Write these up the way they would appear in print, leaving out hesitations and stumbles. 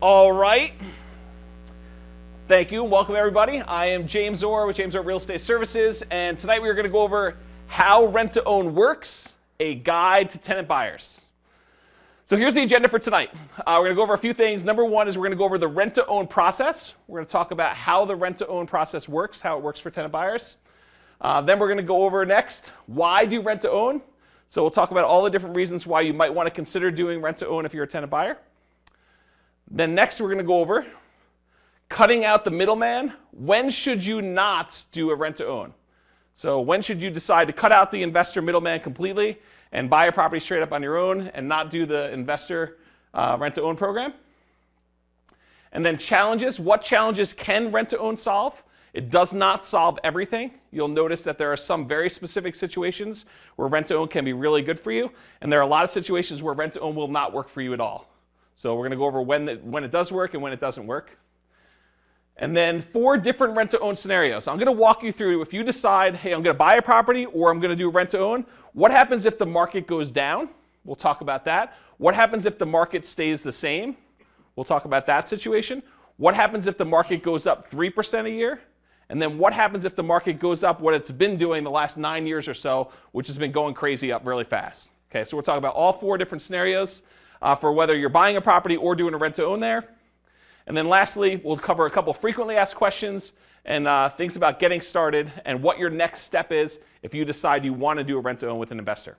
All right. Thank you. Welcome, everybody. I am James Orr with James Orr Real Estate Services, and tonight we are going to go over how rent-to-own works, a guide to tenant buyers. So here's the agenda for tonight. We're going to go over a few things. Number one is we're going to go over the rent-to-own process. We're going to talk about how the rent-to-own process works, how it works for tenant buyers. Then we're going to go over next, why do rent-to-own? So we'll talk about all the different reasons why you might want to consider doing rent-to-own if you're a tenant buyer. Then next we're going to go over cutting out the middleman. When should you not do a rent-to-own? So when should you decide to cut out the investor middleman completely and buy a property straight up on your own and not do the investor rent-to-own program? And then challenges. What challenges can rent-to-own solve? It does not solve everything. You'll notice that there are some very specific situations where rent-to-own can be really good for you, and there are a lot of situations where rent-to-own will not work for you at all. So we're going to go over when it does work and when it doesn't work. And then 4 different rent-to-own scenarios. I'm going to walk you through if you decide, hey, I'm going to buy a property or I'm going to do rent-to-own. What happens if the market goes down? We'll talk about that. What happens if the market stays the same? We'll talk about that situation. What happens if the market goes up 3% a year? And then what happens if the market goes up what it's been doing the last 9 years or so, which has been going crazy up really fast? Okay, so we're talking about all 4 different scenarios for whether you're buying a property or doing a rent-to-own there. And then lastly, we'll cover a couple frequently asked questions and things about getting started and what your next step is if you decide you want to do a rent-to-own with an investor.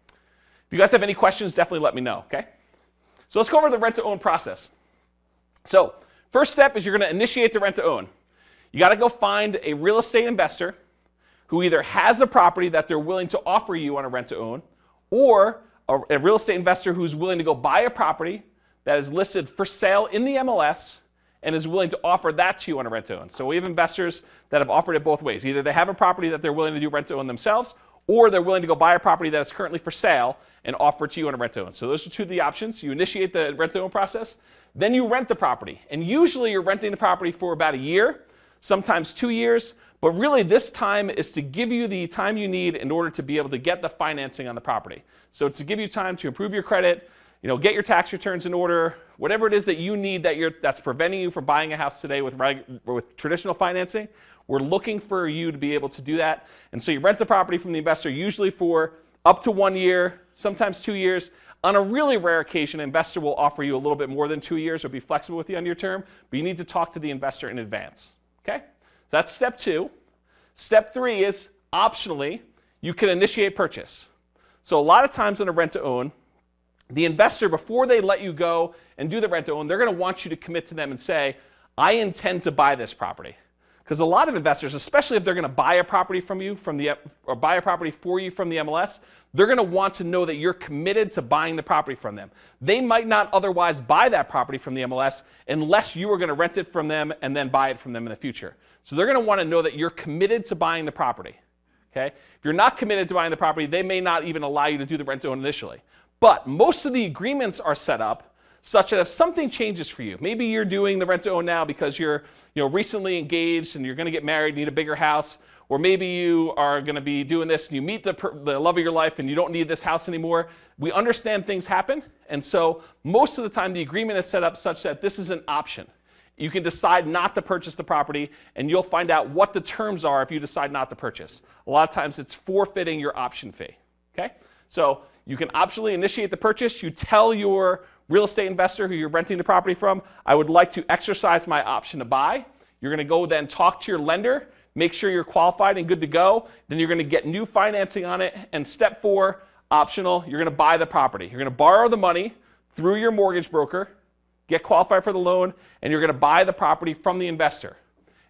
If you guys have any questions, definitely let me know, okay? So let's go over the rent-to-own process. So first step is you're going to initiate the rent-to-own. You got to go find a real estate investor who either has a property that they're willing to offer you on a rent-to-own, or a real estate investor who's willing to go buy a property that is listed for sale in the MLS and is willing to offer that to you on a rent-to-own. So we have investors that have offered it both ways. Either they have a property that they're willing to do rent-to-own themselves, or they're willing to go buy a property that is currently for sale and offer it to you on a rent-to-own. So those are 2 of the options. You initiate the rent-to-own process, then you rent the property. And usually you're renting the property for about a year, sometimes 2 years, but really this time is to give you the time you need in order to be able to get the financing on the property. So it's to give you time to improve your credit, get your tax returns in order, whatever it is that you need that's preventing you from buying a house today with traditional financing. We're looking for you to be able to do that. And so you rent the property from the investor usually for up to 1 year, sometimes 2 years. On a really rare occasion, an investor will offer you a little bit more than 2 years or be flexible with you on your term, but you need to talk to the investor in advance. Okay? So that's step 2. Step 3 is optionally, you can initiate purchase. So a lot of times in a rent-to-own, the investor, before they let you go and do the rent-to-own, they're going to want you to commit to them and say, I intend to buy this property. Because a lot of investors, especially if they're going to buy a property from you or buy a property for you from the MLS, they're going to want to know that you're committed to buying the property from them. They might not otherwise buy that property from the MLS unless you are going to rent it from them and then buy it from them in the future. So they're going to want to know that you're committed to buying the property. Okay? If you're not committed to buying the property, they may not even allow you to do the rent-to-own initially. But most of the agreements are set up such that if something changes for you, maybe you're doing the rent-to-own now because you're recently engaged and you're going to get married, need a bigger house, or maybe you are going to be doing this and you meet the love of your life and you don't need this house anymore. We understand things happen, and so most of the time the agreement is set up such that this is an option. You can decide not to purchase the property, and you'll find out what the terms are if you decide not to purchase. A lot of times it's forfeiting your option fee. Okay? So you can optionally initiate the purchase. You tell your real estate investor who you're renting the property from, I would like to exercise my option to buy. You're going to go then talk to your lender, make sure you're qualified and good to go. Then you're going to get new financing on it. And step 4, optional, you're going to buy the property. You're going to borrow the money through your mortgage broker, get qualified for the loan, and you're going to buy the property from the investor.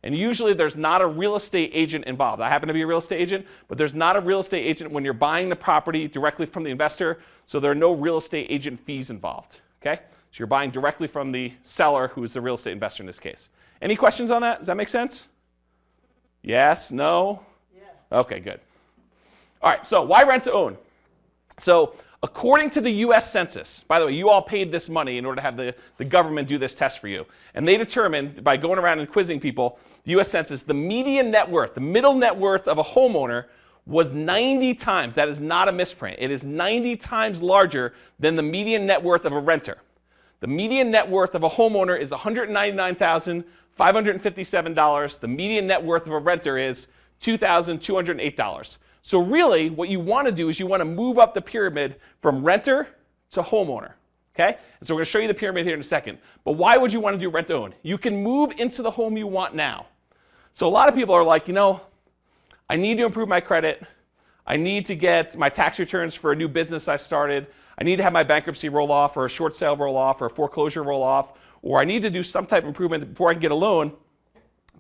And usually there's not a real estate agent involved. I happen to be a real estate agent, but there's not a real estate agent when you're buying the property directly from the investor, so there are no real estate agent fees involved. Okay? So you're buying directly from the seller, who is the real estate investor in this case. Any questions on that? Does that make sense? Yes? No? Yeah. Okay, good. All right, so why rent-to-own? So according to the US Census, by the way, you all paid this money in order to have the government do this test for you. And they determined, by going around and quizzing people, the US Census, the median net worth, the middle net worth of a homeowner was 90 times, that is not a misprint, it is 90 times larger than the median net worth of a renter. The median net worth of a homeowner is $199,557. The median net worth of a renter is $2,208. So really, what you want to do is you want to move up the pyramid from renter to homeowner. Okay? And so we're going to show you the pyramid here in a second. But why would you want to do rent to own? You can move into the home you want now. So a lot of people are like, I need to improve my credit. I need to get my tax returns for a new business I started. I need to have my bankruptcy roll off or a short sale roll off or a foreclosure roll off, or I need to do some type of improvement before I can get a loan,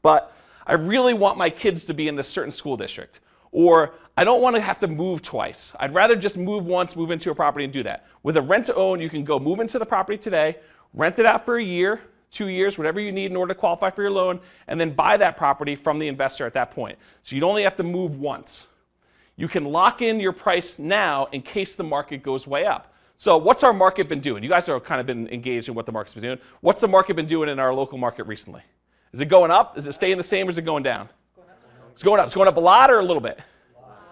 but I really want my kids to be in this certain school district, or I don't want to have to move twice. I'd rather just move once, move into a property and do that. With a rent to own, you can go move into the property today, rent it out for a year, 2 years, whatever you need in order to qualify for your loan, and then buy that property from the investor at that point. So you'd only have to move once. You can lock in your price now in case the market goes way up. So what's our market been doing? You guys are kind of been engaged in what the market's been doing. What's the market been doing in our local market recently? Is it going up? Is it staying the same or is it going down? It's going up. It's going up a lot or a little bit?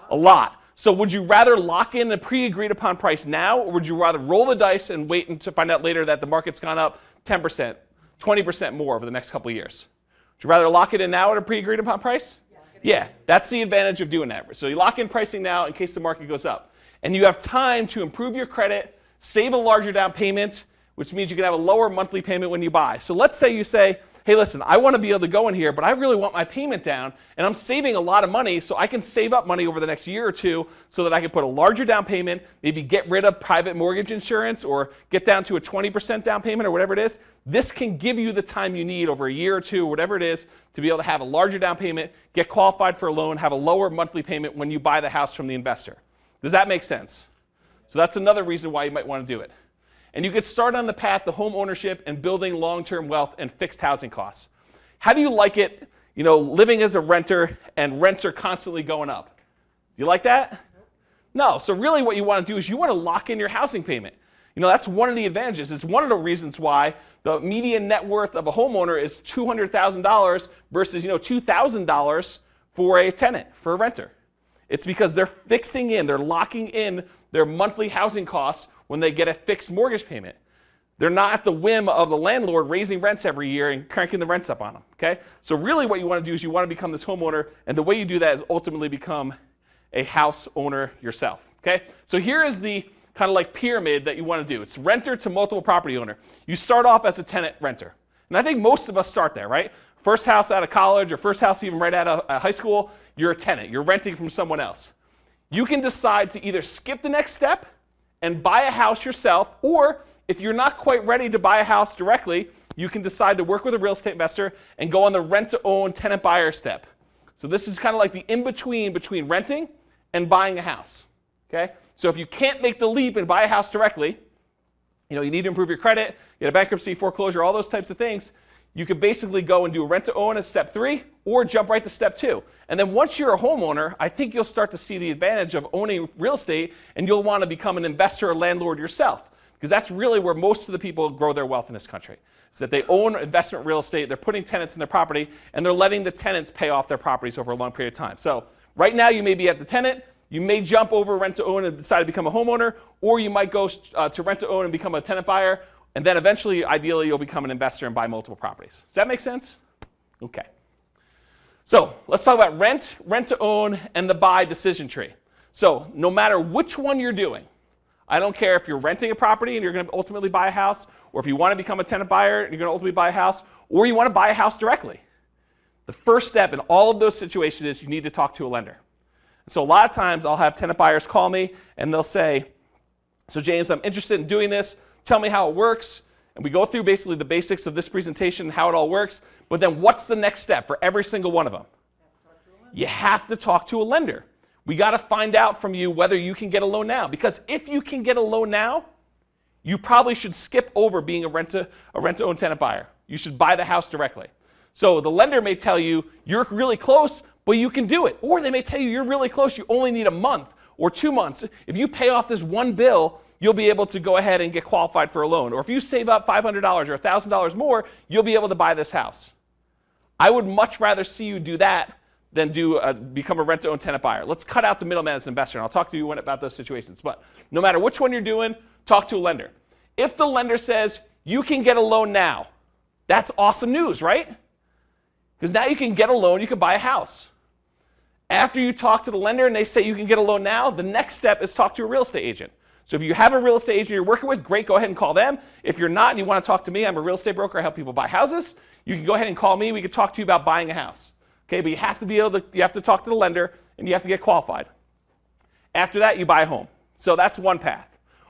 A lot. So would you rather lock in a pre-agreed upon price now, or would you rather roll the dice and wait to find out later that the market's gone up 10%, 20% more over the next couple of years? Would you rather lock it in now at a pre-agreed upon price? Yeah, that's the advantage of doing that. So you lock in pricing now in case the market goes up. And you have time to improve your credit, save a larger down payment, which means you can have a lower monthly payment when you buy. So let's say you say, hey, listen, I want to be able to go in here, but I really want my payment down, and I'm saving a lot of money, so I can save up money over the next year or two so that I can put a larger down payment, maybe get rid of private mortgage insurance, or get down to a 20% down payment, or whatever it is. This can give you the time you need over a year or two, whatever it is, to be able to have a larger down payment, get qualified for a loan, have a lower monthly payment when you buy the house from the investor. Does that make sense? So that's another reason why you might want to do it. And you could start on the path to home ownership and building long-term wealth and fixed housing costs. How do you like it, living as a renter and rents are constantly going up? You like that? No. So really what you want to do is you want to lock in your housing payment. That's one of the advantages. It's one of the reasons why the median net worth of a homeowner is $200,000 versus $2,000 for a tenant, for a renter. It's because they're they're locking in their monthly housing costs when they get a fixed mortgage payment. They're not at the whim of the landlord raising rents every year and cranking the rents up on them, okay? So really what you want to do is you want to become this homeowner, and the way you do that is ultimately become a house owner yourself, okay? So here is the kind of like pyramid that you want to do. It's renter to multiple property owner. You start off as a tenant renter. And I think most of us start there, right? First house out of college or first house even right out of high school, you're a tenant. You're renting from someone else. You can decide to either skip the next step and buy a house yourself, or if you're not quite ready to buy a house directly, you can decide to work with a real estate investor and go on the rent-to-own tenant buyer step. So this is kind of like the in-between between renting and buying a house, okay? So if you can't make the leap and buy a house directly, you need to improve your credit, get a bankruptcy, foreclosure, all those types of things, you could basically go and do a rent-to-own as step 3 or jump right to step 2. And then once you're a homeowner, I think you'll start to see the advantage of owning real estate, and you'll want to become an investor or landlord yourself, because that's really where most of the people grow their wealth in this country. Is that they own investment real estate, they're putting tenants in their property, and they're letting the tenants pay off their properties over a long period of time. So right now you may be at the tenant, you may jump over rent-to-own and decide to become a homeowner, or you might go to rent-to-own and become a tenant buyer, and then eventually, ideally, you'll become an investor and buy multiple properties. Does that make sense? Okay. So let's talk about rent, rent-to-own, and the buy decision tree. So no matter which one you're doing, I don't care if you're renting a property and you're going to ultimately buy a house, or if you want to become a tenant buyer and you're going to ultimately buy a house, or you want to buy a house directly. The first step in all of those situations is you need to talk to a lender. So a lot of times I'll have tenant buyers call me and they'll say, so James, I'm interested in doing this. Tell me how it works. And we go through basically the basics of this presentation and how it all works. But then what's the next step for every single one of them? You have to talk to a lender. We got to find out from you whether you can get a loan now. Because if you can get a loan now, you probably should skip over being a rent-to-own tenant buyer. You should buy the house directly. So the lender may tell you you're really close, but you can do it. Or they may tell you you're really close, you only need a month or 2 months. If you pay off this one bill, you'll be able to go ahead and get qualified for a loan. Or if you save up $500 or $1,000 more, you'll be able to buy this house. I would much rather see you do that than become a rent-to-own tenant buyer. Let's cut out the middleman as an investor, and I'll talk to you about those situations. But no matter which one you're doing, talk to a lender. If the lender says you can get a loan now. That's awesome news, right? Because now you can get a loan, you can buy a house. After you talk to the lender and they say you can get a loan now, the next step is talk to a real estate agent. So if you have a real estate agent you're working with, great, go ahead and call them. If you're not and you want to talk to me, I'm a real estate broker, I help people buy houses. You can go ahead and call me, we can talk to you about buying a house. Okay, but you have to talk to the lender and you have to get qualified. After that, you buy a home. So that's one path.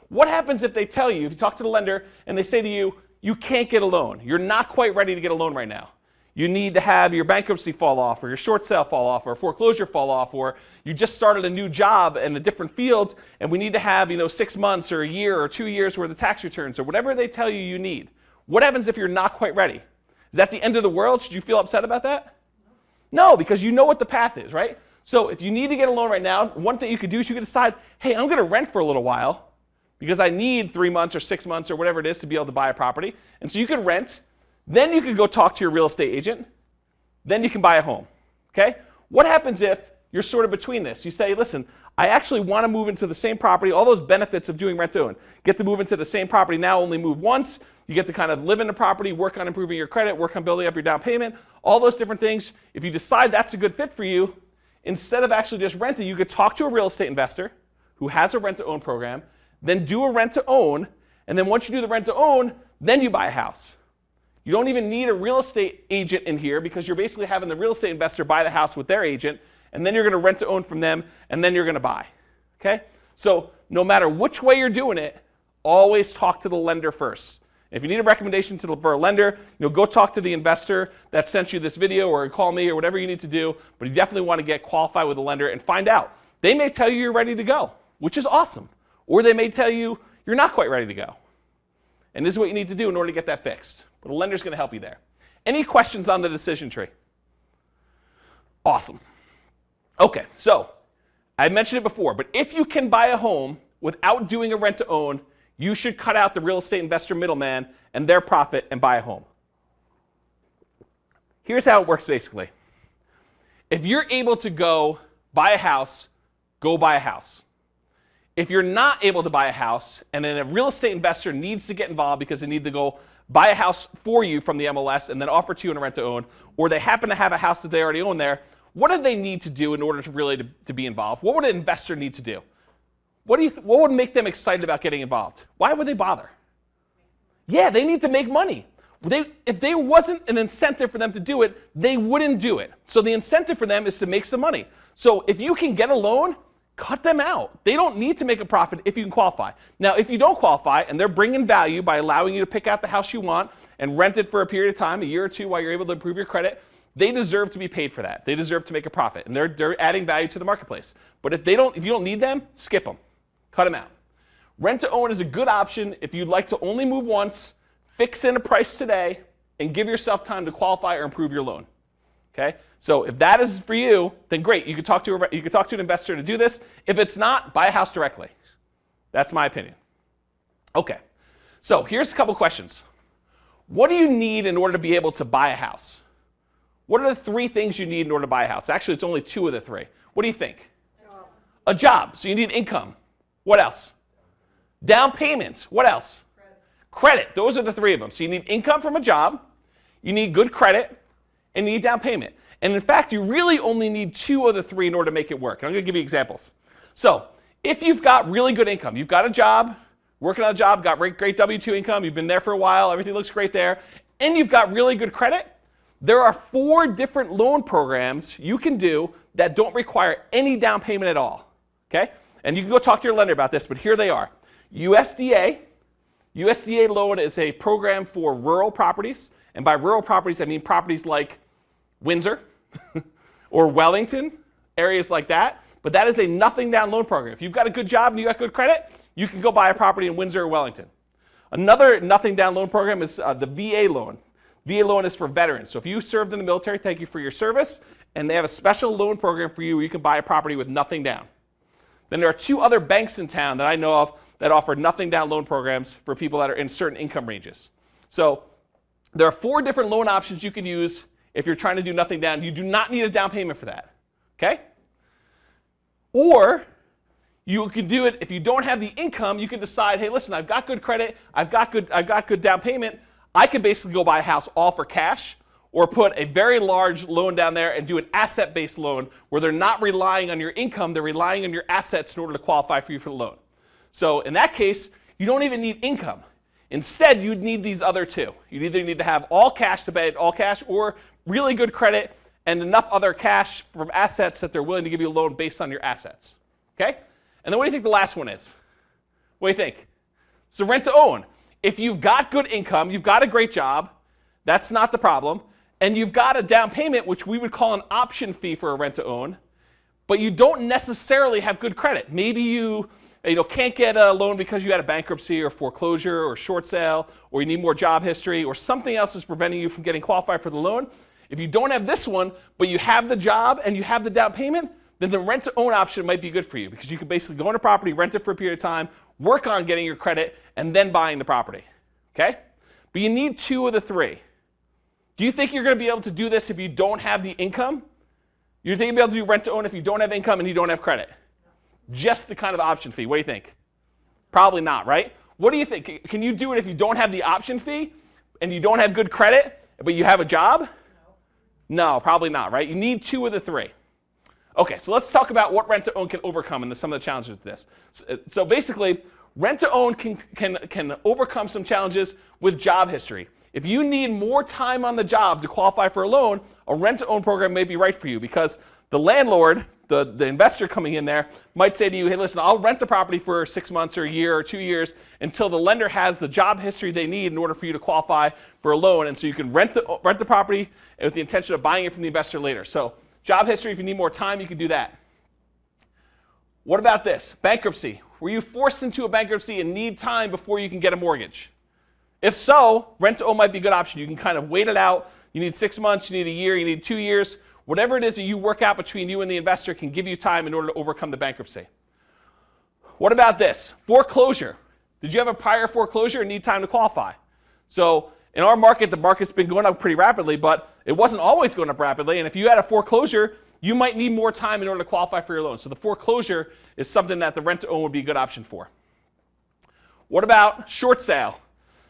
What happens if they tell you, if you talk to the lender and they say to you, you can't get a loan, you're not quite ready to get a loan right now. You need to have your bankruptcy fall off or your short sale fall off or foreclosure fall off, or you just started a new job in a different field and we need to have 6 months or a year or 2 years worth of tax returns or whatever they tell you you need. What happens if you're not quite ready? Is that the end of the world? Should you feel upset about that? No, because you know what the path is, right? So if you need to get a loan right now, one thing you could do is you could decide, hey, I'm going to rent for a little while because I need 3 months or 6 months or whatever it is to be able to buy a property. And so you could rent. Then you can go talk to your real estate agent. Then you can buy a home, okay? What happens if you're sort of between this? You say, listen, I actually want to move into the same property, all those benefits of doing rent to own. Get to move into the same property now, only move once. You get to kind of live in the property, work on improving your credit, work on building up your down payment, all those different things. If you decide that's a good fit for you, instead of actually just renting, you could talk to a real estate investor who has a rent to own program, then do a rent to own, and then once you do the rent to own, then you buy a house. You don't even need a real estate agent in here because you're basically having the real estate investor buy the house with their agent, and then you're going to rent to own from them, and then you're going to buy. Okay? So no matter which way you're doing it, always talk to the lender first. If you need a recommendation for a lender, go talk to the investor that sent you this video or call me or whatever you need to do, but you definitely want to get qualified with a lender and find out. They may tell you you're ready to go, which is awesome. Or they may tell you you're not quite ready to go. And this is what you need to do in order to get that fixed. But a lender's going to help you there. Any questions on the decision tree? Awesome. Okay, so I mentioned it before, but if you can buy a home without doing a rent to own, you should cut out the real estate investor middleman and their profit and buy a home. Here's how it works basically. If you're able to go buy a house, go buy a house. If you're not able to buy a house and then a real estate investor needs to get involved because they need to go buy a house for you from the MLS and then offer to you in a rent to own, or they happen to have a house that they already own there, what do they need to do in order to really to be involved? What would an investor need to do? What would make them excited about getting involved? Why would they bother? Yeah, they need to make money. If there wasn't an incentive for them to do it, they wouldn't do it. So the incentive for them is to make some money. So if you can get a loan, cut them out. They don't need to make a profit if you can qualify. Now, if you don't qualify and they're bringing value by allowing you to pick out the house you want and rent it for a period of time, a year or two, while you're able to improve your credit, they deserve to be paid for that. They deserve to make a profit, and they're adding value to the marketplace. But if you don't need them, skip them. Cut them out. Rent to own is a good option if you'd like to only move once, fix in a price today, and give yourself time to qualify or improve your loan. Okay? So if that is for you, then great. You could talk to an investor to do this. If it's not, buy a house directly. That's my opinion. Okay. So here's a couple questions. What do you need in order to be able to buy a house? What are the 3 things you need in order to buy a house? Actually, it's only 2 of the 3. What do you think? A job. So you need income. What else? Down payments. What else? Credit. Those are the 3 of them. So you need income from a job, you need good credit, and you need down payment. And in fact, you really only need 2 of the 3 in order to make it work. And I'm going to give you examples. So if you've got really good income, you've got a job, working on a job, got great W-2 income, you've been there for a while, everything looks great there, and you've got really good credit, there are 4 different loan programs you can do that don't require any down payment at all. Okay? And you can go talk to your lender about this, but here they are. USDA. USDA loan is a program for rural properties. And by rural properties, I mean properties like Windsor or Wellington, areas like that. But that is a nothing down loan program. If you've got a good job and you got good credit, you can go buy a property in Windsor or Wellington. Another nothing down loan program is the VA loan. VA loan is for veterans. So if you served in the military, thank you for your service. And they have a special loan program for you where you can buy a property with nothing down. Then there are 2 other banks in town that I know of that offer nothing down loan programs for people that are in certain income ranges. So there are 4 different loan options you can use if you're trying to do nothing down. You do not need a down payment for that. Okay? Or You can do it if you don't have the income. You can decide, hey, listen, I've got good credit, I've got good down payment. I can basically go buy a house all for cash, or put a very large loan down there and do an asset-based loan where they're not relying on your income, they're relying on your assets in order to qualify for you for the loan. So in that case, you don't even need income. Instead, you'd need these other two. You'd either need to have all cash to pay it, all cash, or really good credit and enough other cash from assets that they're willing to give you a loan based on your assets. Okay? And then what do you think the last one is? What do you think? So rent to own. If you've got good income, you've got a great job, that's not the problem. And you've got a down payment, which we would call an option fee for a rent to own, but you don't necessarily have good credit. Maybe you can't get a loan because you had a bankruptcy or foreclosure or short sale, or you need more job history, or something else is preventing you from getting qualified for the loan. If you don't have this one, but you have the job and you have the down payment, then the rent to own option might be good for you, because you can basically go on a property, rent it for a period of time, work on getting your credit, and then buying the property. Okay? But you need two of the three. Do you think you're going to be able to do this if you don't have the income? You think you'll be able to do rent to own if you don't have income and you don't have credit? Just the kind of option fee. What do you think? Probably not, right? What do you think? Can you do it if you don't have the option fee and you don't have good credit, but you have a job? No, probably not, right? You need two of the three. Okay, so let's talk about what rent to own can overcome and some of the challenges with this. So basically, rent to own can overcome some challenges with job history. If you need more time on the job to qualify for a loan, a rent-to-own program may be right for you, because the landlord, the investor coming in there, might say to you, hey, listen, I'll rent the property for 6 months or a year or 2 years until the lender has the job history they need in order for you to qualify for a loan. And so you can rent the property with the intention of buying it from the investor later. So job history, if you need more time, you can do that. What about this? Bankruptcy. Were you forced into a bankruptcy and need time before you can get a mortgage? If so, rent to own might be a good option. You can kind of wait it out. You need 6 months, you need a year, you need 2 years. Whatever it is that you work out between you and the investor can give you time in order to overcome the bankruptcy. What about this? Foreclosure. Did you have a prior foreclosure and need time to qualify? So in our market, the market's been going up pretty rapidly, but it wasn't always going up rapidly. And if you had a foreclosure, you might need more time in order to qualify for your loan. So the foreclosure is something that the rent to own would be a good option for. What about short sale?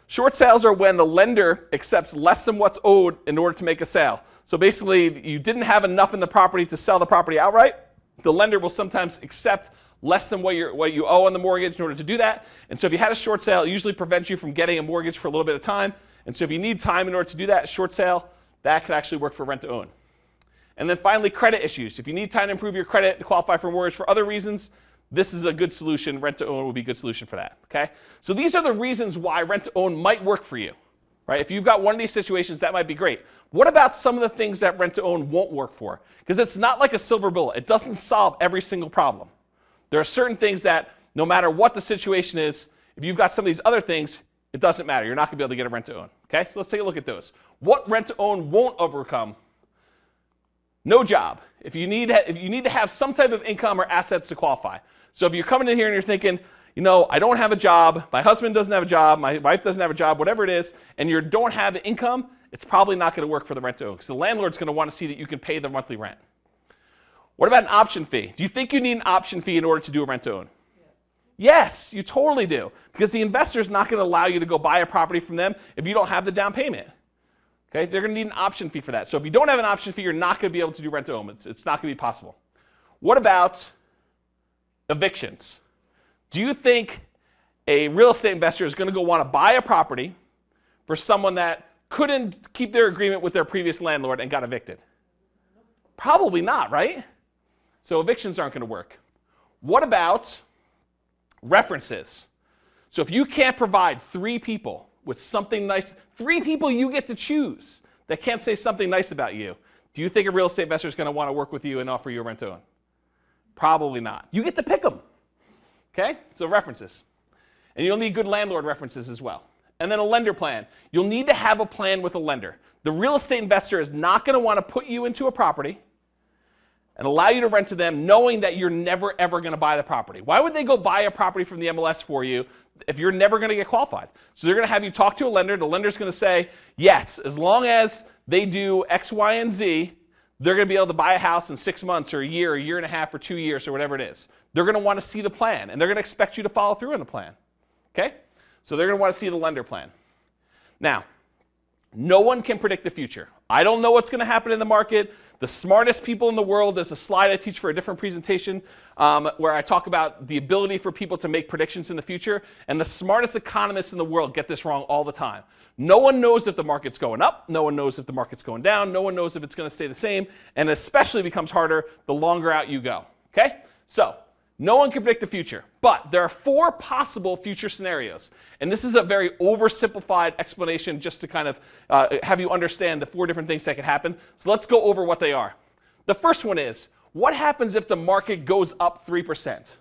Short sales are when the lender accepts less than what's owed in order to make a sale. So basically, you didn't have enough in the property to sell the property outright. The lender will sometimes accept less than what you owe on the mortgage in order to do that. And so if you had a short sale, it usually prevents you from getting a mortgage for a little bit of time. And so if you need time in order to do that, short sale, that could actually work for rent to own. And then finally, credit issues. If you need time to improve your credit to qualify for a mortgage for other reasons, this is a good solution. Rent to own will be a good solution for that. Okay? So these are the reasons why rent to own might work for you. Right? If you've got one of these situations, that might be great. What about some of the things that rent to own won't work for? Because it's not like a silver bullet. It doesn't solve every single problem. There are certain things that no matter what the situation is, if you've got some of these other things, it doesn't matter. You're not going to be able to get a rent to own. Okay? So let's take a look at those. What rent to own won't overcome? No job. If you need to have some type of income or assets to qualify. So if you're coming in here and you're thinking, I don't have a job, my husband doesn't have a job, my wife doesn't have a job, whatever it is, and you don't have the income, it's probably not going to work for the rent to own, because the landlord's going to want to see that you can pay the monthly rent. What about an option fee? Do you think you need an option fee in order to do a rent to own? Yes, you totally do, because the investor's not going to allow you to go buy a property from them if you don't have the down payment. Okay? They're going to need an option fee for that. So if you don't have an option fee, you're not going to be able to do rent to own. It's not going to be possible. What about evictions? Do you think a real estate investor is going to go want to buy a property for someone that couldn't keep their agreement with their previous landlord and got evicted? Probably not, right? So evictions aren't going to work. What about references? So if you can't provide 3 people with something nice, 3 people you get to choose that can't say something nice about you, do you think a real estate investor is going to want to work with you and offer you a rent to own? Probably not. You get to pick them. Okay, so references. And you'll need good landlord references as well. And then a lender plan. You'll need to have a plan with a lender. The real estate investor is not going to want to put you into a property and allow you to rent to them knowing that you're never, ever going to buy the property. Why would they go buy a property from the MLS for you if you're never going to get qualified? So they're going to have you talk to a lender. The lender's going to say, yes, as long as they do X, Y, and Z, they're going to be able to buy a house in 6 months or a year and a half or 2 years or whatever it is. they're going to want to see the plan, and they're going to expect you to follow through on the plan. Okay? So they're going to want to see the lender plan. Now, no one can predict the future. I don't know what's going to happen in the market. The smartest people in the world, there's a slide I teach for a different presentation where I talk about the ability for people to make predictions in the future, and the smartest economists in the world get this wrong all the time. No one knows if the market's going up. No one knows if the market's going down. No one knows if it's going to stay the same, and it especially becomes harder the longer out you go. Okay? So, no one can predict the future, but there are 4 possible future scenarios. And this is a very oversimplified explanation just to kind of have you understand the 4 different things that could happen. So let's go over what they are. The first one is, what happens if the market goes up 3%?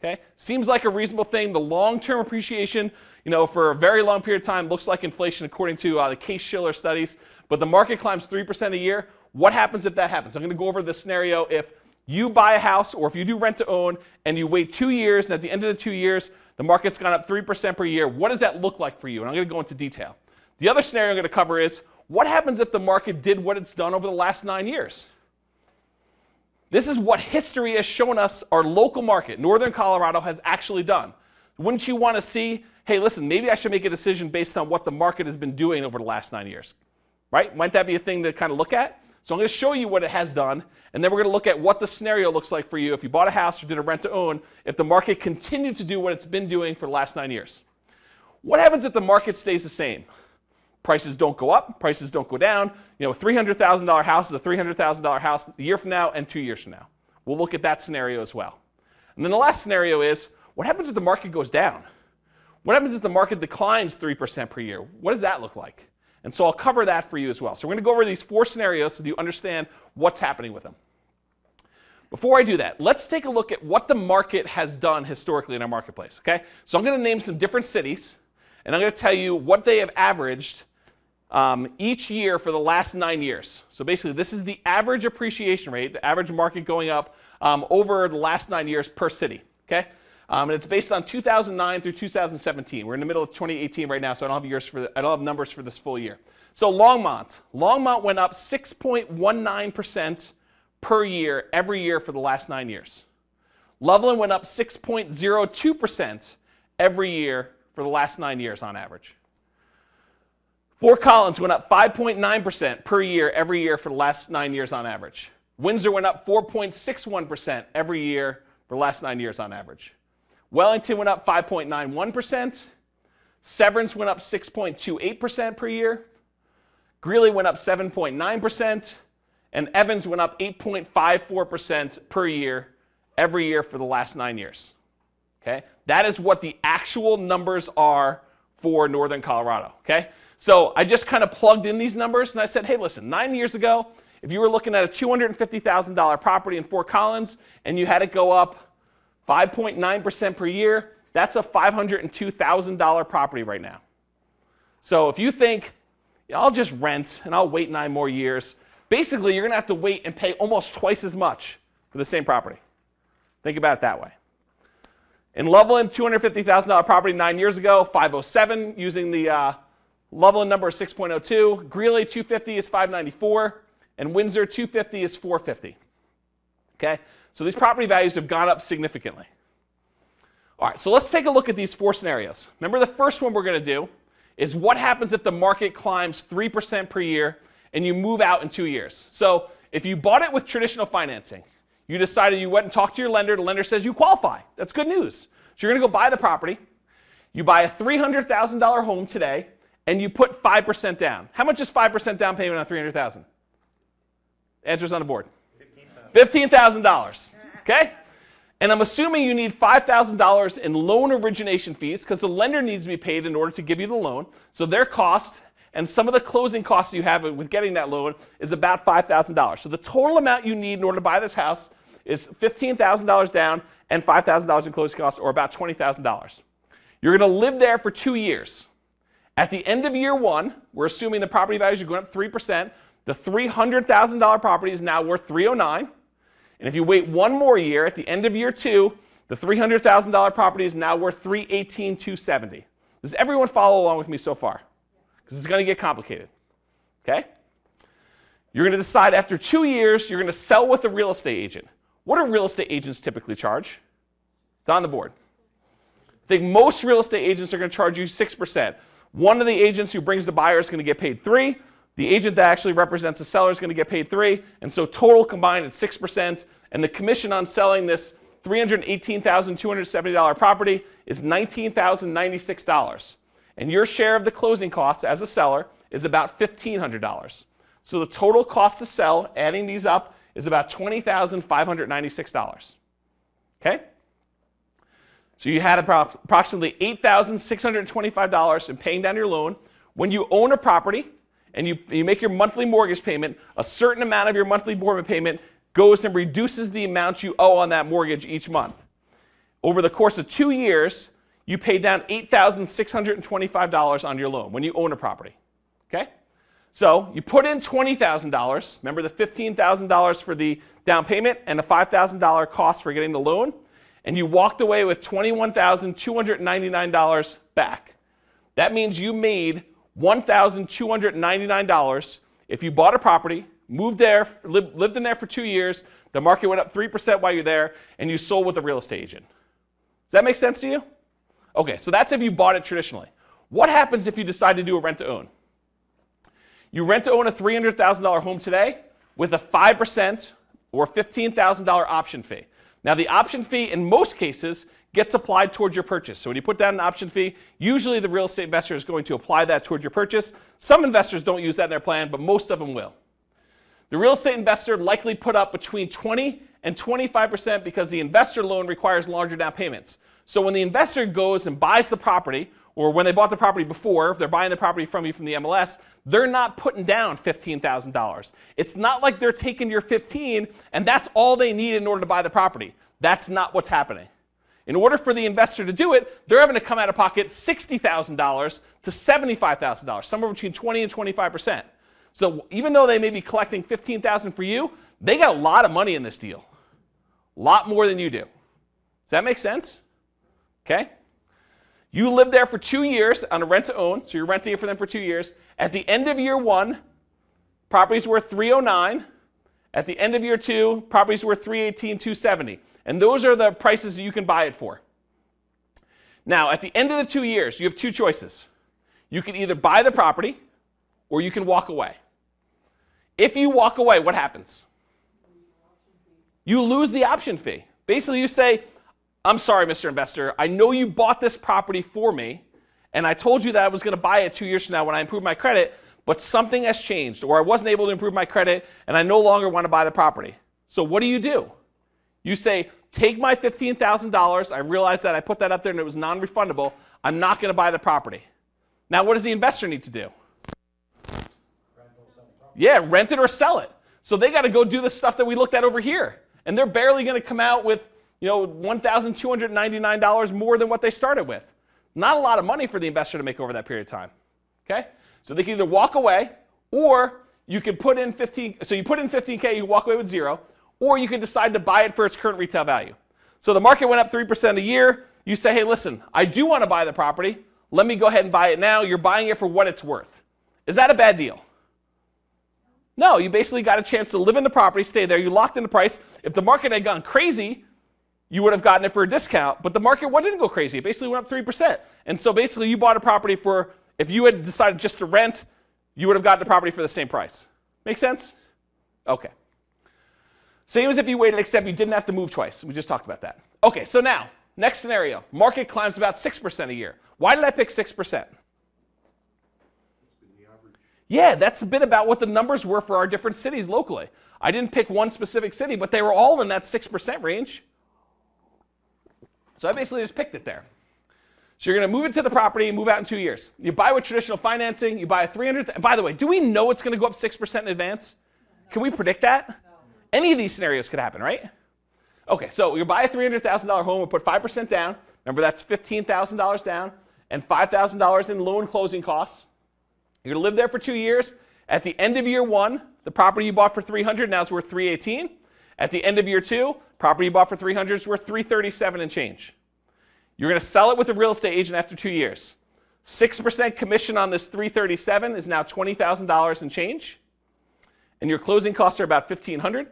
Okay? Seems like a reasonable thing. The long-term appreciation, for a very long period of time looks like inflation according to the Case-Shiller studies, but the market climbs 3% a year. What happens if that happens? I'm going to go over the scenario if you buy a house, or if you do rent to own, and you wait 2 years, and at the end of the 2 years, the market's gone up 3% per year. What does that look like for you? And I'm going to go into detail. The other scenario I'm going to cover is, what happens if the market did what it's done over the last 9 years? This is what history has shown us our local market, Northern Colorado, has actually done. Wouldn't you want to see, hey, listen, maybe I should make a decision based on what the market has been doing over the last 9 years? Right? Might that be a thing to kind of look at? So I'm going to show you what it has done, and then we're going to look at what the scenario looks like for you if you bought a house or did a rent to own, if the market continued to do what it's been doing for the last 9 years. What happens if the market stays the same? Prices don't go up, prices don't go down. A $300,000 house is a $300,000 house a year from now and 2 years from now. We'll look at that scenario as well. And then the last scenario is, what happens if the market goes down? What happens if the market declines 3% per year? What does that look like? And so I'll cover that for you as well. So we're going to go over these 4 scenarios so you understand what's happening with them. Before I do that, let's take a look at what the market has done historically in our marketplace. Okay? So I'm going to name some different cities, and I'm going to tell you what they have averaged each year for the last 9 years. So basically, this is the average appreciation rate, the average market going up over the last 9 years per city. Okay? And it's based on 2009 through 2017. We're in the middle of 2018 right now, so I don't have numbers for this full year. So Longmont went up 6.19% per year every year for the last 9 years. Loveland went up 6.02% every year for the last 9 years on average. Fort Collins went up 5.9% per year every year for the last 9 years on average. Windsor went up 4.61% every year for the last 9 years on average. Wellington went up 5.91%. Severance went up 6.28% per year. Greeley went up 7.9%. And Evans went up 8.54% per year every year for the last 9 years. Okay? That is what the actual numbers are for Northern Colorado. Okay? So I just kind of plugged in these numbers and I said, hey, listen, 9 years ago, if you were looking at a $250,000 property in Fort Collins and you had it go up 5.9% per year, that's a $502,000 property right now. So if you think, I'll just rent and I'll wait 9 more years, basically you're going to have to wait and pay almost twice as much for the same property. Think about it that way. In Loveland, $250,000 property 9 years ago, 507 using the Loveland number is 6.02. Greeley, 250 is 594. And Windsor, 250 is 450. Okay? So these property values have gone up significantly. All right, so let's take a look at these 4 scenarios. Remember, the first one we're going to do is what happens if the market climbs 3% per year and you move out in 2 years. So if you bought it with traditional financing, you decided you went and talked to your lender, the lender says you qualify. That's good news. So you're going to go buy the property. You buy a $300,000 home today, and you put 5% down. How much is 5% down payment on $300,000? Answer's on the board. $15,000. Okay? And I'm assuming you need $5,000 in loan origination fees because the lender needs to be paid in order to give you the loan. So their cost and some of the closing costs you have with getting that loan is about $5,000. So the total amount you need in order to buy this house is $15,000 down and $5,000 in closing costs, or about $20,000. You're going to live there for 2 years. At the end of year 1, we're assuming the property values are going up 3%. The $300,000 property is now worth $309,000. And if you wait 1 more year, at the end of year 2, the $300,000 property is now worth $318,270. Does everyone follow along with me so far? Because it's going to get complicated. Okay? You're going to decide after 2 years, you're going to sell with a real estate agent. What do real estate agents typically charge? It's on the board. I think most real estate agents are going to charge you 6%. One of the agents who brings the buyer is going to get paid 3%. The agent that actually represents the seller is going to get paid 3%. And so total combined is 6%. And the commission on selling this $318,270 property is $19,096. And your share of the closing costs as a seller is about $1,500. So the total cost to sell, adding these up, is about $20,596. Okay? So you had approximately $8,625 in paying down your loan. When you own a property and you make your monthly mortgage payment, a certain amount of your monthly mortgage payment goes and reduces the amount you owe on that mortgage each month. Over the course of 2 years, you pay down $8,625 on your loan when you own a property. Okay? So you put in $20,000, remember the $15,000 for the down payment and the $5,000 cost for getting the loan, and you walked away with $21,299 back. That means you made $1,299 if you bought a property, moved there, lived in there for 2 years, the market went up 3% while you're there, and you sold with a real estate agent. Does that make sense to you? Okay, so that's if you bought it traditionally. What happens if you decide to do a rent-to-own? You rent-to-own a $300,000 home today with a 5% or $15,000 option fee. Now, the option fee, in most cases, gets applied towards your purchase. So when you put down an option fee, usually the real estate investor is going to apply that towards your purchase. Some investors don't use that in their plan, but most of them will. The real estate investor likely put up between 20 and 25% because the investor loan requires larger down payments. So when the investor goes and buys the property, or when they bought the property before, if they're buying the property from you from the MLS, they're not putting down $15,000. It's not like they're taking your $15,000 and that's all they need in order to buy the property. That's not what's happening. In order for the investor to do it, they're having to come out of pocket $60,000 to $75,000, somewhere between 20 and 25%. So even though they may be collecting $15,000 for you, they got a lot of money in this deal. A lot more than you do. Does that make sense? Okay? You live there for 2 years on a rent-to-own, so you're renting it for them for 2 years. At the end of year 1, property's worth $309. At the end of year 2, property's worth $318, $270. And those are the prices that you can buy it for. Now, at the end of the 2 years, you have 2 choices. You can either buy the property or you can walk away. If you walk away, what happens? You lose the option fee. Basically, you say, I'm sorry, Mr. Investor, I know you bought this property for me, and I told you that I was going to buy it 2 years from now when I improved my credit, but something has changed, or I wasn't able to improve my credit, and I no longer want to buy the property. So what do? You say, take my $15,000, I realize that I put that up there and it was non-refundable, I'm not going to buy the property. Now what does the investor need to do? Yeah, rent it or sell it. So they got to go do the stuff that we looked at over here, and they're barely going to come out with $1,299 more than what they started with. Not a lot of money for the investor to make over that period of time. Okay? So they can either walk away, or you can put in so you put in $15K, you walk away with 0, or you can decide to buy it for its current retail value. So the market went up 3% a year. You say, hey, listen, I do want to buy the property. Let me go ahead and buy it now. You're buying it for what it's worth. Is that a bad deal? No, you basically got a chance to live in the property, stay there. You locked in the price. If the market had gone crazy, you would have gotten it for a discount, but the market didn't go crazy. It basically went up 3%. And so basically you bought a property for, if you had decided just to rent, you would have gotten the property for the same price. Make sense? Okay. Same as if you waited, except you didn't have to move twice. We just talked about that. Okay, so now, next scenario. Market climbs about 6% a year. Why did I pick 6%? Yeah, that's a bit about what the numbers were for our different cities locally. I didn't pick one specific city, but they were all in that 6% range. So I basically just picked it there. So you're going to move it to the property and move out in 2 years. You buy with traditional financing. You buy a $300,000. By the way, do we know it's going to go up 6% in advance? Can we predict that? No. Any of these scenarios could happen, right? Okay, so you buy a $300,000 home and put 5% down. Remember, that's $15,000 down and $5,000 in loan closing costs. You're going to live there for 2 years. At the end of year 1, the property you bought for $300,000 now is worth $318,000. At the end of year 2, property you bought for $300,000 is worth $337,000 and change. You're going to sell it with a real estate agent after 2 years. 6% commission on this $337,000 is now $20,000 and change. And your closing costs are about $1,500.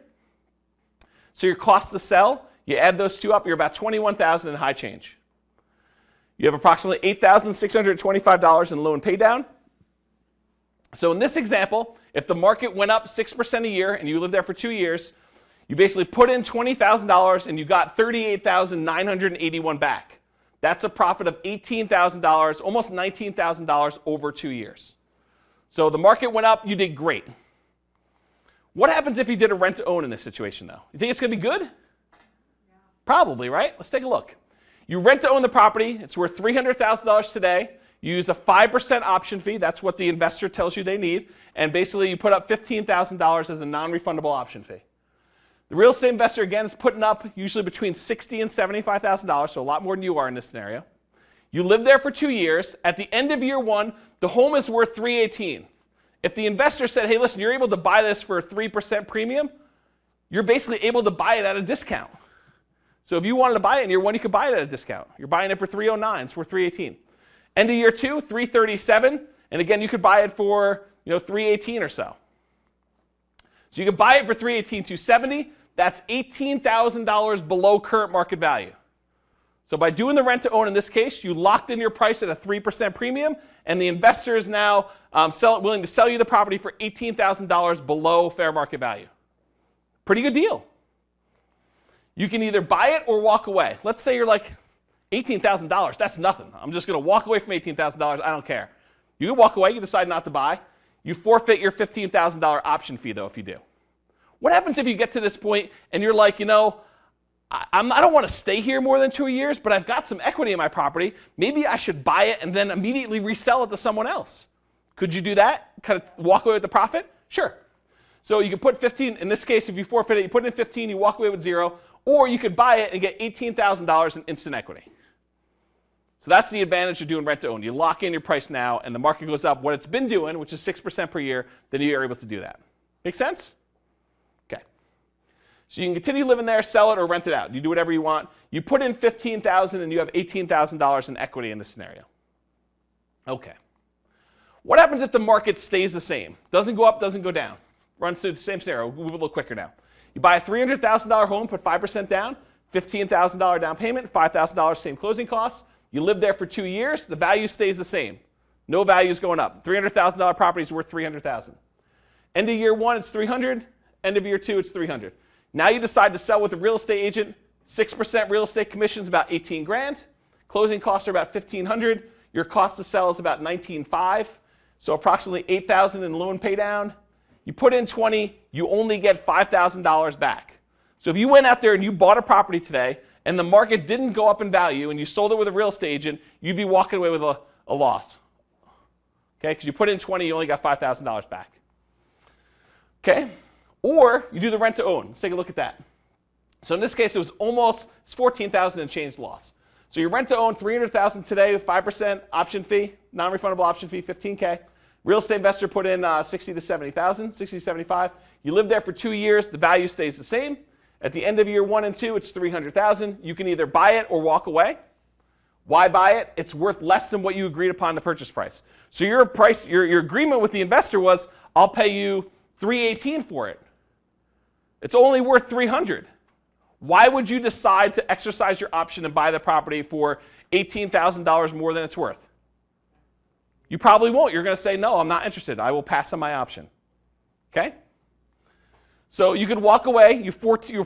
So your cost to sell, You add those two up, you're about $21,000 in high change. You have approximately $8,625 in loan pay down. So in this example, if the market went up 6% a year and you lived there for 2 years, you basically put in $20,000 and you got $38,981 back. That's a profit of $18,000, almost $19,000 over 2 years. So the market went up, you did great. What happens if you did a rent to own in this situation though? You think it's going to be good? Yeah. Probably, right? Let's take a look. You rent to own the property, it's worth $300,000 today. You use a 5% option fee, that's what the investor tells you they need, and basically you put up $15,000 as a non-refundable option fee. The real estate investor, again, is putting up usually between $60,000 and $75,000, so a lot more than you are in this scenario. You live there for 2 years. At the end of year 1, the home is worth $318,000. If the investor said, hey, listen, you're able to buy this for a 3% premium, you're basically able to buy it at a discount. So if you wanted to buy it in year 1, you could buy it at a discount. You're buying it for $309,000, it's worth $318,000. End of year 2, $337,000, and again, you could buy it for $318,000 or so. So you could buy it for $318,000, $270,000. That's $18,000 below current market value. So by doing the rent to own in this case, you locked in your price at a 3% premium, and the investor is now willing to sell you the property for $18,000 below fair market value. Pretty good deal. You can either buy it or walk away. Let's say you're like, $18,000, that's nothing. I'm just going to walk away from $18,000. I don't care. You can walk away. You decide not to buy. You forfeit your $15,000 option fee, though, if you do. What happens if you get to this point and you're like, I don't want to stay here more than 2 years, but I've got some equity in my property. Maybe I should buy it and then immediately resell it to someone else. Could you do that? Kind of walk away with the profit? Sure. So you can put 15, in this case, if you forfeit it, you put in 15, you walk away with 0, or you could buy it and get $18,000 in instant equity. So that's the advantage of doing rent to own. You lock in your price now, and the market goes up what it's been doing, which is 6% per year, then you're able to do that. Make sense? Okay. So you can continue living there, sell it, or rent it out. You do whatever you want. You put in $15,000 and you have $18,000 in equity in this scenario. Okay. What happens if the market stays the same? Doesn't go up, doesn't go down. Runs through the same scenario. We'll move a little quicker now. You buy a $300,000 home, put 5% down, $15,000 down payment, $5,000 same closing costs. You live there for 2 years, the value stays the same. No value is going up. $300,000 property is worth $300,000. End of year 1, it's $300,000. End of year 2, it's $300,000. Now you decide to sell with a real estate agent. 6% real estate commission is about $18,000. Closing costs are about $1,500. Your cost to sell is about $19,500. So approximately $8,000 in loan pay down. You put in $20,000, you only get $5,000 back. So if you went out there and you bought a property today and the market didn't go up in value and you sold it with a real estate agent, you'd be walking away with a loss. Okay, because you put in $20,000, you only got $5,000 back. Okay, or you do the rent to own. Let's take a look at that. So in this case, it's $14,000 and change loss. So your rent to own, $300,000 today with 5% option fee, non-refundable option fee, $15,000. Real estate investor put in $60,000 to $70,000, $60,000 to $75,000. You live there for 2 years, the value stays the same. At the end of year 1 and 2, it's $300,000. You can either buy it or walk away. Why buy it? It's worth less than what you agreed upon the purchase price. So your agreement with the investor was, I'll pay you $318,000 for it. It's only worth $300,000. Why would you decide to exercise your option and buy the property for $18,000 more than it's worth? You probably won't. You're going to say, no, I'm not interested. I will pass on my option. Okay? So you could walk away. You forfeit your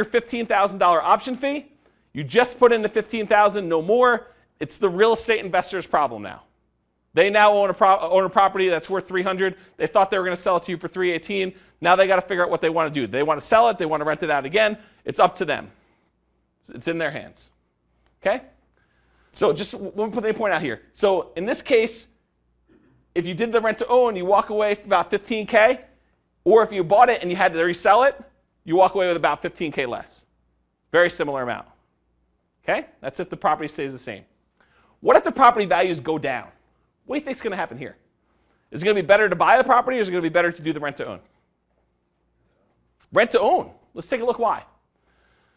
$15,000 option fee. You just put in the $15,000, no more. It's the real estate investor's problem now. They now own a property that's worth $300,000. They thought they were going to sell it to you for $318,000. Now they got to figure out what they want to do. They want to sell it. They want to rent it out again. It's up to them. It's in their hands. Okay? So just let me point out here. So in this case, if you did the rent to own, you walk away with about $15,000. Or if you bought it and you had to resell it, you walk away with about $15,000 less. Very similar amount. Okay? That's if the property stays the same. What if the property values go down? What do you think is going to happen here? Is it going to be better to buy the property, or is it going to be better to do the rent to own? Rent to own. Let's take a look why.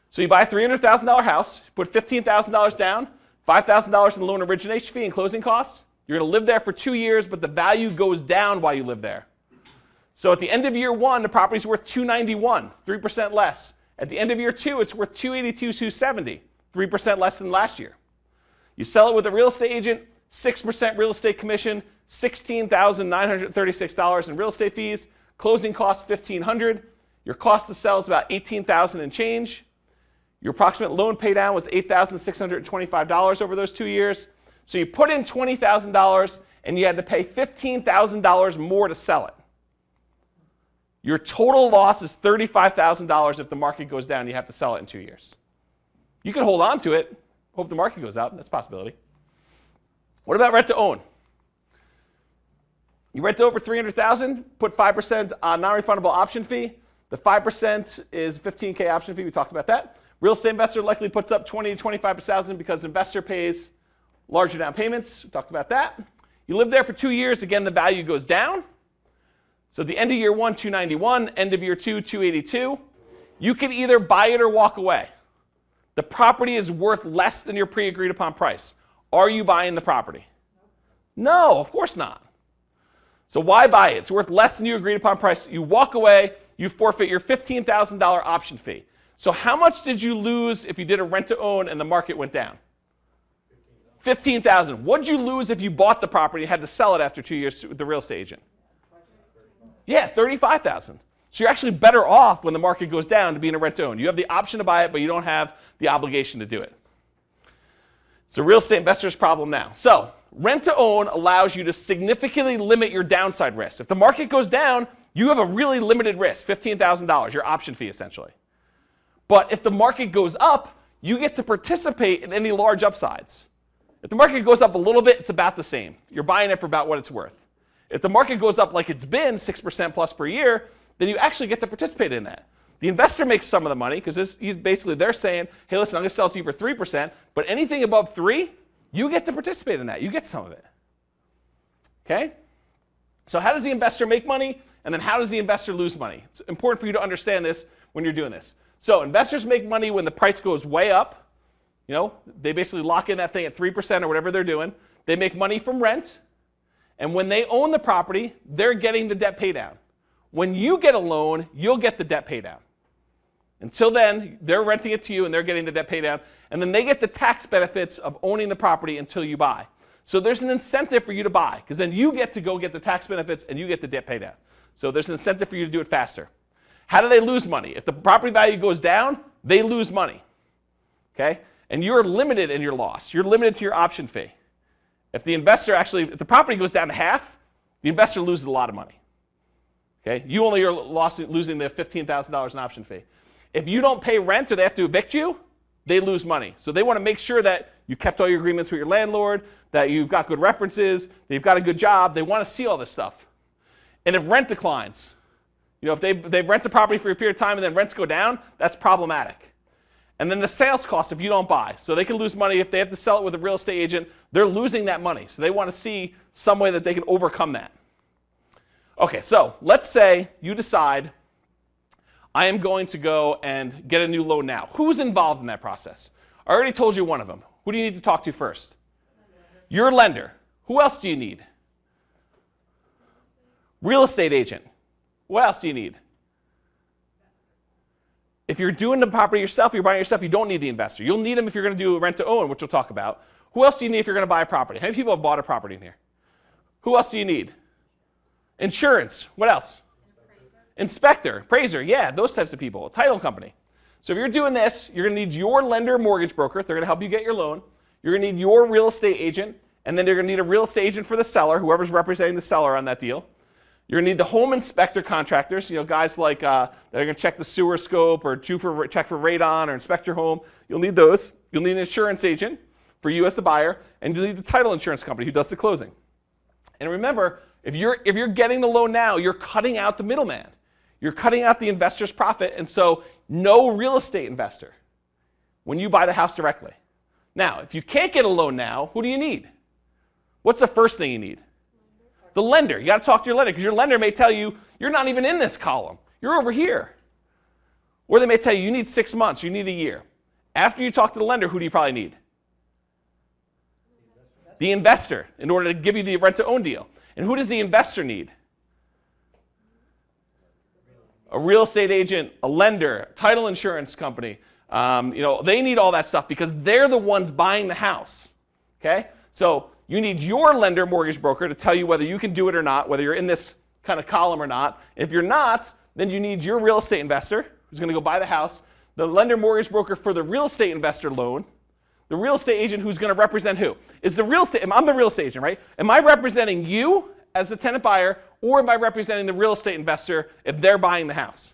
So you buy a $300,000 house, put $15,000 down, $5,000 in loan origination fee and closing costs. You're going to live there for 2 years, but the value goes down while you live there. So at the end of year 1, the property's worth $291,000, 3% less. At the end of year 2, it's worth $282,270, 3% less than last year. You sell it with a real estate agent, 6% real estate commission, $16,936 in real estate fees, closing costs $1,500. Your cost to sell is about $18,000 and change. Your approximate loan pay down was $8,625 over those 2 years. So you put in $20,000 and you had to pay $15,000 more to sell it. Your total loss is $35,000 if the market goes down. You have to sell it in 2 years. You can hold on to it, hope the market goes up. That's a possibility. What about rent to own? You rent to over $300,000, put 5% on non-refundable option fee. The 5% is $15K option fee. We talked about that. Real estate investor likely puts up $20,000 to $25,000 because the investor pays larger down payments. We talked about that. You live there for 2 years. Again, the value goes down. So the end of year 1, $291, end of year 2, $282. You can either buy it or walk away. The property is worth less than your pre-agreed upon price. Are you buying the property? No, of course not. So why buy it? It's worth less than you agreed upon price. You walk away, you forfeit your $15,000 option fee. So how much did you lose if you did a rent to own and the market went down? $15,000. What'd you lose if you bought the property and had to sell it after 2 years with the real estate agent? Yeah, $35,000. So you're actually better off when the market goes down to be in a rent to own. You have the option to buy it, but you don't have the obligation to do it. It's a real estate investor's problem now. So rent to own allows you to significantly limit your downside risk. If the market goes down, you have a really limited risk, $15,000, your option fee essentially. But if the market goes up, you get to participate in any large upsides. If the market goes up a little bit, it's about the same. You're buying it for about what it's worth. If the market goes up like it's been, 6% plus per year, then you actually get to participate in that. The investor makes some of the money because basically they're saying, hey, listen, I'm going to sell it to you for 3%, but anything above 3, you get to participate in that. You get some of it. Okay? So how does the investor make money? And then how does the investor lose money? It's important for you to understand this when you're doing this. So investors make money when the price goes way up. You know, they basically lock in that thing at 3% or whatever they're doing. They make money from rent. And when they own the property, they're getting the debt pay down. When you get a loan, you'll get the debt pay down. Until then, they're renting it to you and they're getting the debt pay down. And then they get the tax benefits of owning the property until you buy. So there's an incentive for you to buy because then you get to go get the tax benefits and you get the debt pay down. So there's an incentive for you to do it faster. How do they lose money? If the property value goes down, they lose money. Okay? And you're limited in your loss. You're limited to your option fee. If the property goes down to half, the investor loses a lot of money. Okay? You only are losing the $15,000 in option fee. If you don't pay rent or they have to evict you, they lose money. So they want to make sure that you kept all your agreements with your landlord, that you've got good references, that you've got a good job. They want to see all this stuff. And if rent declines, you know, if they rent the property for a period of time and then rents go down, that's problematic. And then the sales cost if you don't buy. So they can lose money if they have to sell it with a real estate agent. They're losing that money. So they want to see some way that they can overcome that. Okay, so let's say you decide, I am going to go and get a new loan now. Who's involved in that process? I already told you one of them. Who do you need to talk to first? Your lender. Who else do you need? Real estate agent. What else do you need? If you're doing the property yourself, you're buying it yourself, you don't need the investor. You'll need them if you're going to do a rent to own, which we'll talk about. Who else do you need if you're going to buy a property? How many people have bought a property in here? Who else do you need? Insurance. What else? Inspector, appraiser, yeah, those types of people. A title company. So if you're doing this, you're going to need your lender mortgage broker. They're going to help you get your loan. You're going to need your real estate agent, and then you're going to need a real estate agent for the seller, whoever's representing the seller on that deal. You're going to need the home inspector contractors, you know, guys like that are going to check the sewer scope or check for radon or inspect your home. You'll need those. You'll need an insurance agent for you as the buyer, and you'll need the title insurance company who does the closing. And remember, if you're getting the loan now, you're cutting out the middleman. You're cutting out the investor's profit, and so no real estate investor when you buy the house directly. Now, if you can't get a loan now, who do you need? What's the first thing you need? The lender. You got to talk to your lender because your lender may tell you, you're not even in this column. You're over here. Or they may tell you, you need 6 months, you need a year. After you talk to the lender, who do you probably need? The investor, in order to give you the rent-to-own deal. And who does the investor need? a real estate agent, a lender, title insurance company. They need all that stuff because they're the ones buying the house. Okay? So you need your lender mortgage broker to tell you whether you can do it or not, whether you're in this kind of column or not. If you're not, then you need your real estate investor who's going to go buy the house, the lender mortgage broker for the real estate investor loan, the real estate agent who's going to represent who? I'm the real estate agent, right? Am I representing you as the tenant buyer, or am I representing the real estate investor if they're buying the house?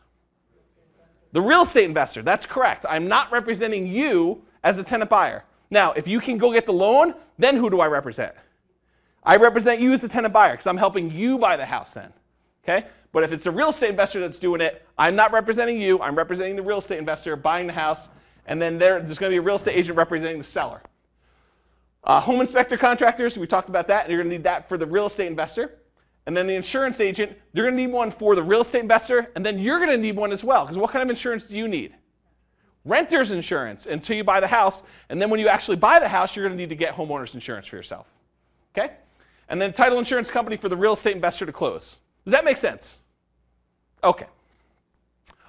The real estate investor, that's correct. I'm not representing you as a tenant buyer. Now, if you can go get the loan, then who do I represent? I represent you as a tenant buyer because I'm helping you buy the house then. Okay? But if it's a real estate investor that's doing it, I'm not representing you. I'm representing the real estate investor buying the house, and then there's going to be a real estate agent representing the seller. Home inspector contractors, we talked about that, and you're going to need that for the real estate investor. And then the insurance agent, you're going to need one for the real estate investor, and then you're going to need one as well, because what kind of insurance do you need? Renter's insurance until you buy the house, and then when you actually buy the house, you're going to need to get homeowner's insurance for yourself. Okay? And then title insurance company for the real estate investor to close. Does that make sense? Okay.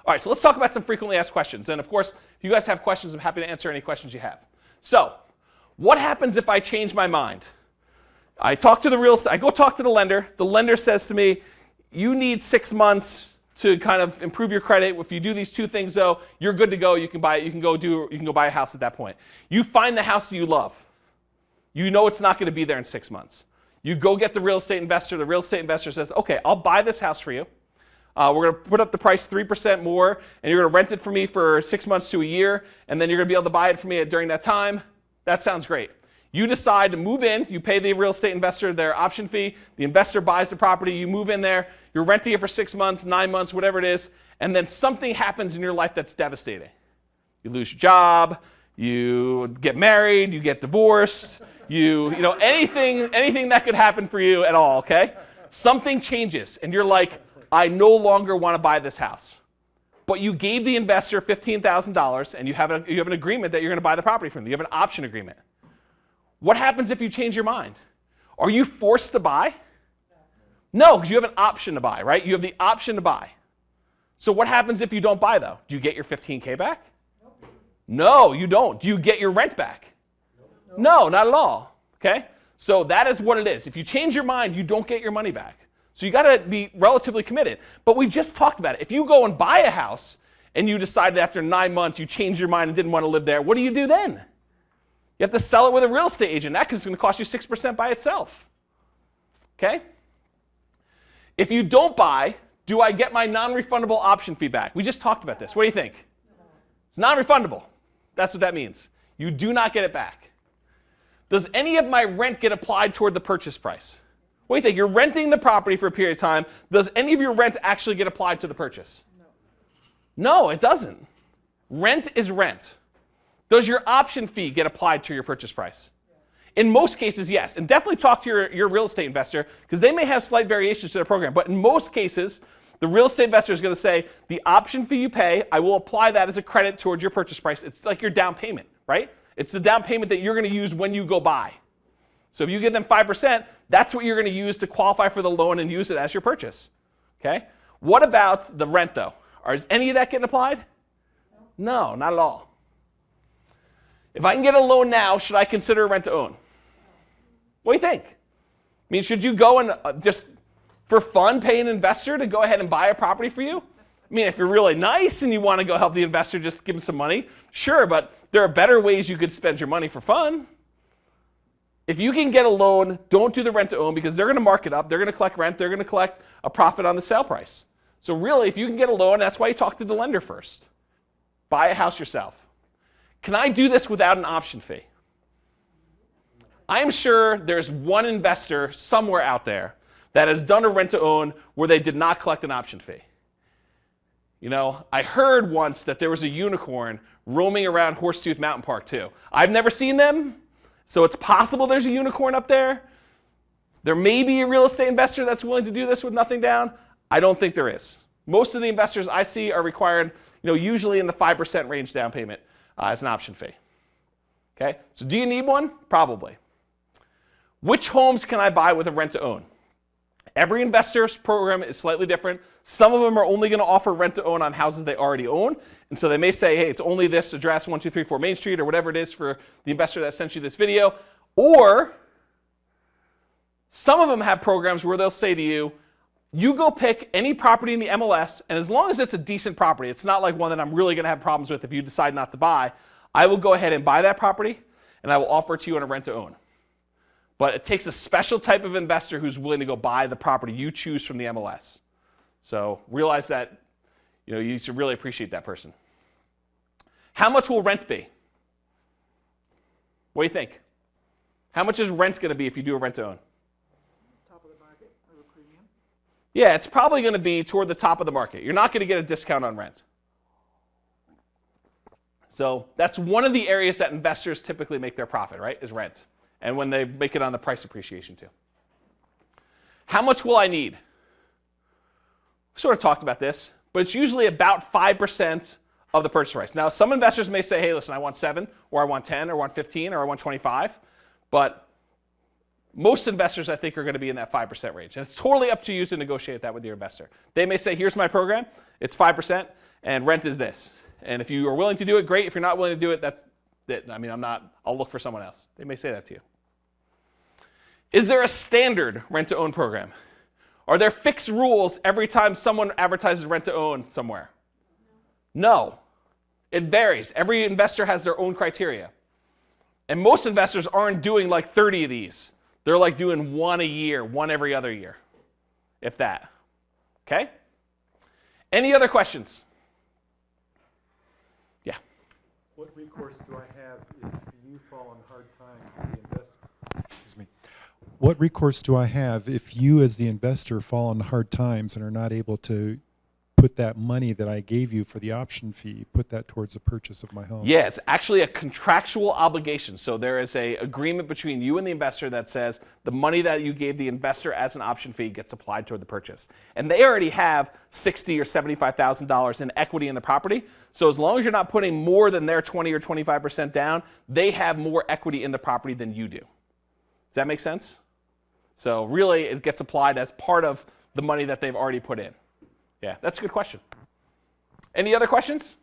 All right, so let's talk about some frequently asked questions. And of course, if you guys have questions, I'm happy to answer any questions you have. So, what happens if I change my mind? I go talk to the lender. The lender says to me, you need 6 months to kind of improve your credit. If you do these two things though, you're good to go. You can buy it. You can go buy a house at that point. You find the house that you love. You know it's not going to be there in 6 months. You go get the real estate investor. The real estate investor says, okay, I'll buy this house for you. We're going to put up the price 3% more, and you're going to rent it for me for 6 months to a year, and then you're going to be able to buy it for me during that time. That sounds great. You decide to move in. You pay the real estate investor their option fee. The investor buys the property. You move in there. You're renting it for 6 months, 9 months, whatever it is, and then something happens in your life that's devastating. You lose your job. You get married. You get divorced. Anything that could happen for you at all, okay? Something changes, and you're like, I no longer want to buy this house. But you gave the investor $15,000, and you have an agreement that you're going to buy the property from them. You have an option agreement. What happens if you change your mind? Are you forced to buy? No, because you have an option to buy, right? You have the option to buy. So what happens if you don't buy, though? Do you get your $15K back? No, you don't. Do you get your rent back? No, not at all. Okay? So that is what it is. If you change your mind, you don't get your money back. So you got to be relatively committed. But we just talked about it. If you go and buy a house and you decided after 9 months you changed your mind and didn't want to live there, what do you do then? You have to sell it with a real estate agent. That is going to cost you 6% by itself. Okay? If you don't buy, do I get my non-refundable option fee back? We just talked about this. What do you think? It's non-refundable. That's what that means. You do not get it back. Does any of my rent get applied toward the purchase price? What do you think? You're renting the property for a period of time. Does any of your rent actually get applied to the purchase? No, it doesn't. Rent is rent. Does your option fee get applied to your purchase price? In most cases, yes. And definitely talk to your real estate investor, because they may have slight variations to their program. But in most cases, the real estate investor is going to say, the option fee you pay, I will apply that as a credit towards your purchase price. It's like your down payment, right? It's the down payment that you're going to use when you go buy. So if you give them 5%, that's what you're going to use to qualify for the loan and use it as your purchase. Okay? What about the rent, though? Is any of that getting applied? No, not at all. If I can get a loan now, should I consider rent to own? What do you think? I mean, should you go and just for fun pay an investor to go ahead and buy a property for you? I mean, if you're really nice and you want to go help the investor, just give him some money, sure, but there are better ways you could spend your money for fun. If you can get a loan, don't do the rent to own, because they're going to mark it up. They're going to collect rent. They're going to collect a profit on the sale price. So really, if you can get a loan, that's why you talk to the lender first. Buy a house yourself. Can I do this without an option fee? I'm sure there's one investor somewhere out there that has done a rent to own where they did not collect an option fee. You know, I heard once that there was a unicorn roaming around Horsetooth Mountain Park too. I've never seen them. So it's possible there's a unicorn up there. There may be a real estate investor that's willing to do this with nothing down. I don't think there is. Most of the investors I see are required, usually in the 5% range down payment as an option fee. Okay, so do you need one? Probably. Which homes can I buy with a rent to own? Every investor's program is slightly different. Some of them are only going to offer rent to own on houses they already own. And so they may say, hey, it's only this address, 1234 Main Street, or whatever it is for the investor that sent you this video. Or some of them have programs where they'll say to you, you go pick any property in the MLS, and as long as it's a decent property, it's not like one that I'm really going to have problems with if you decide not to buy, I will go ahead and buy that property, and I will offer it to you on a rent to own. But it takes a special type of investor who's willing to go buy the property you choose from the MLS. So realize that you should really appreciate that person. How much will rent be? What do you think? How much is rent going to be if you do a rent to own? Top of the market or a premium? Yeah, it's probably going to be toward the top of the market. You're not going to get a discount on rent. So that's one of the areas that investors typically make their profit, right, is rent. And when they make it on the price appreciation too. How much will I need? We sort of talked about this, but it's usually about 5% of the purchase price. Now, some investors may say, hey, listen, I want 7, or I want 10, or I want 15, or I want 25. But most investors, I think, are going to be in that 5% range. And it's totally up to you to negotiate that with your investor. They may say, here's my program. It's 5%, and rent is this. And if you are willing to do it, great. If you're not willing to do it, that's it. I mean, I'll look for someone else. They may say that to you. Is there a standard rent-to-own program? Are there fixed rules every time someone advertises rent-to-own somewhere? No. It varies. Every investor has their own criteria. And most investors aren't doing like 30 of these. They're like doing one a year, one every other year, if that. Okay? Any other questions? Yeah. What recourse do I have if you fall on hard times as the investor? Excuse me. What recourse do I have if you as the investor fall on hard times and are not able to put that money that I gave you for the option fee, put that towards the purchase of my home? Yeah, it's actually a contractual obligation. So there is an agreement between you and the investor that says the money that you gave the investor as an option fee gets applied toward the purchase. And they already have $60,000 or $75,000 in equity in the property. So as long as you're not putting more than their 20 or 25% down, they have more equity in the property than you do. Does that make sense? So really, it gets applied as part of the money that they've already put in. Yeah, that's a good question. Any other questions?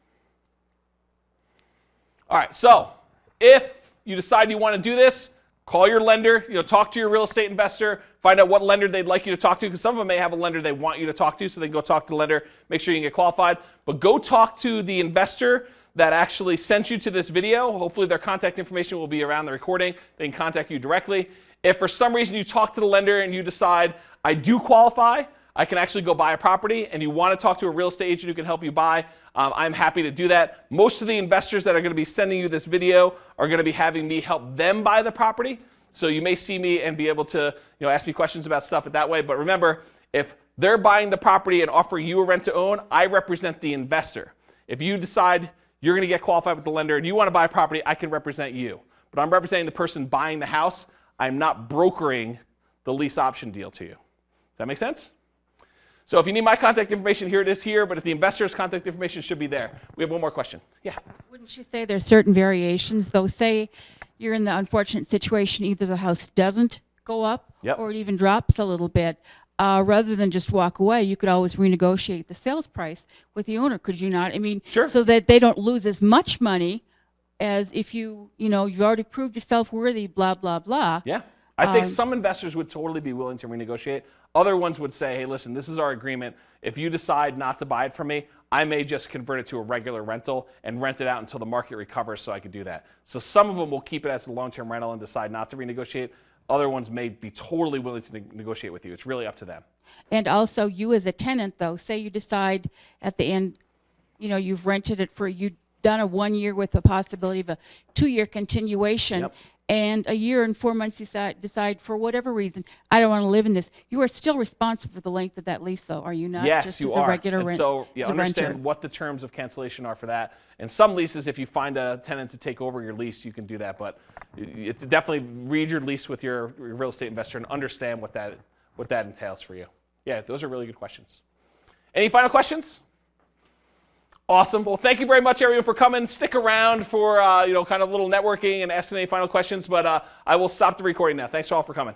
All right, so if you decide you want to do this, call your lender, talk to your real estate investor, find out what lender they'd like you to talk to, because some of them may have a lender they want you to talk to, so they can go talk to the lender, make sure you can get qualified. But go talk to the investor that actually sent you to this video. Hopefully their contact information will be around the recording. They can contact you directly. If for some reason you talk to the lender and you decide, I do qualify, I can actually go buy a property, and you want to talk to a real estate agent who can help you buy, I'm happy to do that. Most of the investors that are going to be sending you this video are going to be having me help them buy the property. So you may see me and be able to ask me questions about stuff that way. But remember, if they're buying the property and offering you a rent to own, I represent the investor. If you decide you're going to get qualified with the lender and you want to buy a property, I can represent you. But I'm representing the person buying the house. I'm not brokering the lease option deal to you. Does that make sense? So if you need my contact information, here it is here, but if the investor's contact information should be there. We have one more question. Yeah. Wouldn't you say there's certain variations, though? Say you're in the unfortunate situation, either the house doesn't go up or it even drops a little bit. Rather than just walk away, you could always renegotiate the sales price with the owner, could you not? I mean, sure. So that they don't lose as much money as if you've already proved yourself worthy, blah, blah, blah. Yeah. I think some investors would totally be willing to renegotiate. Other ones would say, hey, listen, this is our agreement. If you decide not to buy it from me, I may just convert it to a regular rental and rent it out until the market recovers so I could do that. So some of them will keep it as a long-term rental and decide not to renegotiate. Other ones may be totally willing to negotiate with you. It's really up to them. And also you as a tenant, though, say you decide at the end, you've rented it you've done a 1 year with the possibility of a 2-year continuation. Yep. And a year and 4 months you decide for whatever reason, I don't want to live in this. You are still responsible for the length of that lease, though, are you not? Yes, just you as are. A regular and rent, so you understand renter. what the terms of cancellation are for that. And some leases, if you find a tenant to take over your lease, you can do that. But it's definitely read your lease with your real estate investor and understand what that entails for you. Yeah, those are really good questions. Any final questions? Awesome. Well, thank you very much, everyone, for coming. Stick around for kind of a little networking and asking any final questions. But I will stop the recording now. Thanks all for coming.